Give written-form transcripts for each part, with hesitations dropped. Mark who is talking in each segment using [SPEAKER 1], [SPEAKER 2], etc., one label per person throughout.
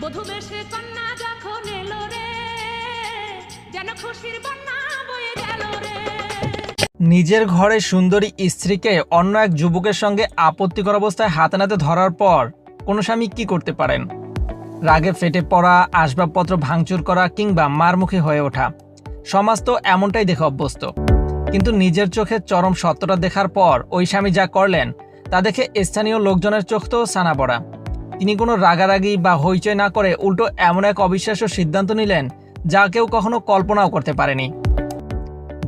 [SPEAKER 1] বধূ বেশে কন্যা যখন এলো রে, যেন খুশির বন্যা বয়ে গেল রে।
[SPEAKER 2] নিজের ঘরে সুন্দরী স্ত্রীকে অন্য এক যুবকের সঙ্গে আপত্তিকর অবস্থায় হাতে নাতে ধরার পর কোনো স্বামী কি করতে পারেন? রাগে ফেটে পড়া, আসবাবপত্র ভাঙচুর করা কিংবা মারমুখী হয়ে ওঠা। সমাজ তো এমনটাই দেখে অভ্যস্ত। কিন্তু নিজের চোখে চরম সত্যটা দেখার পর ওই স্বামী যা করলেন তা দেখে স্থানীয় লোকজনের চোখ তো ছানা পড়া। তিনি কোনো রাগারাগি বা হইচই না করে উল্টো এমন এক অবিশ্বাস্য সিদ্ধান্ত নিলেন যা কেউ কখনো কল্পনাও করতে পারেনি।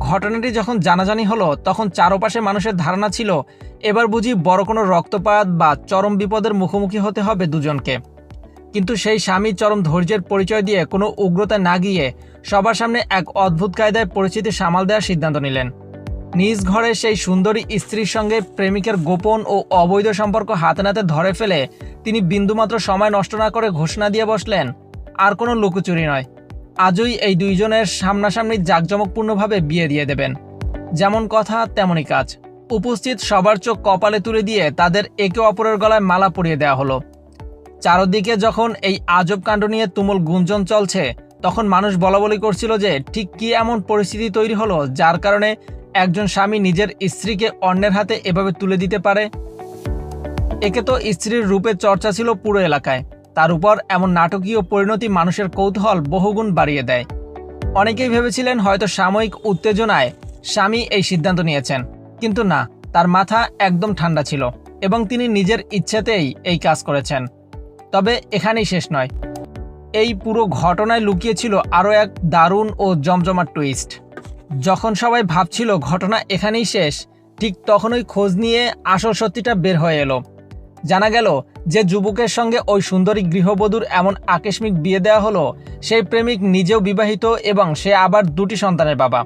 [SPEAKER 2] ঘটনাটি যখন জানাজানি হলো তখন চারপাশে মানুষের ধারণা ছিল এবার বুঝি বড় কোনো রক্তপাত বা চরম বিপদের মুখোমুখি হতে হবে দুজনকে। কিন্তু সেই স্বামী চরম ধৈর্যের পরিচয় দিয়ে কোনো উগ্রতা না গিয়ে সবার সামনে এক অদ্ভুত কায়দায় পরিস্থিতি সামাল দেওয়ার সিদ্ধান্ত নিলেন। নিজ ঘরে সেই সুন্দরী স্ত্রীর সঙ্গে প্রেমিকের গোপন ও অবৈধ সম্পর্ক হাতে নাতে ধরে ফেলে তিনি বিন্দুমাত্র সময় নষ্ট না করে ঘোষণা দিয়ে বসলেন, আর কোনো লুকোচুরি নয়, আজই এই দুইজনের সামনাসামনি জাঁকজমকপূর্ণভাবে বিয়ে দিয়ে দেবেন। যেমন কথা তেমনই কাজ। উপস্থিত সবার চোখ কপালে তুলে দিয়ে তাদের একে অপরের গলায় মালা পরিয়ে দেওয়া হলো। চারদিকে যখন এই আজব কাণ্ড নিয়ে তুমুল গুঞ্জন চলছে তখন মানুষ বলাবলি করছিল যে ঠিক কী এমন পরিস্থিতি তৈরি হলো যার কারণে একজন স্বামী নিজের স্ত্রীকে অন্যের হাতে এভাবে তুলে দিতে পারে। একে তো স্ত্রীর রূপের চর্চা ছিল পুরো এলাকায়, তার উপর এমন নাটকীয় পরিণতি মানুষের কৌতূহল বহুগুণ বাড়িয়ে দেয়। অনেকেই ভেবেছিলেন হয়তো সাময়িক উত্তেজনায় স্বামী এই সিদ্ধান্ত নিয়েছেন, কিন্তু না, তার মাথা একদম ঠান্ডা ছিল এবং তিনি নিজের ইচ্ছেতেই এই কাজ করেছেন। তবে এখানেই শেষ নয়, এই পুরো ঘটনায় লুকিয়েছিল আরও এক দারুণ ও জমজমাট টুইস্ট। যখন সবাই ভাবছিল ঘটনা এখানেই শেষ, ঠিক তখনই খোঁজ নিয়ে আসল সত্যিটা বের হয়ে এলো। জানা গেল যে যুবকের সঙ্গে ওই সুন্দরী গৃহবধূর এমন আকস্মিক বিয়ে দেওয়া হলো সেই প্রেমিক নিজেও বিবাহিত এবং সে আবার দুটি সন্তানের বাবা।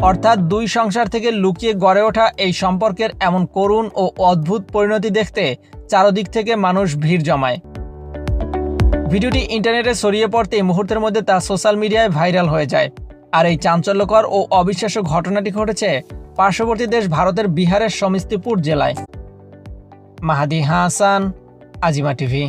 [SPEAKER 2] অর্থাৎ দুই সংসার থেকে লুকিয়ে গড়ে ওঠা এই সম্পর্কের এমন করুণ ও অদ্ভুত পরিণতি দেখতে চারদিক থেকে মানুষ ভিড় জমায়। ভিডিওটি ইন্টারনেটে ছড়িয়ে পড়তেই মুহূর্তের মধ্যে তা সোশ্যাল মিডিয়ায় ভাইরাল হয়ে যায়। আর এই চাঞ্চল্যকর ও অবিশ্বাস্য ঘটনাটি ঘটেছে পার্শ্ববর্তী দেশ ভারতের বিহারের সমস্তিপুর জেলায়। মাহাদি হাসান, আজিমা টিভি।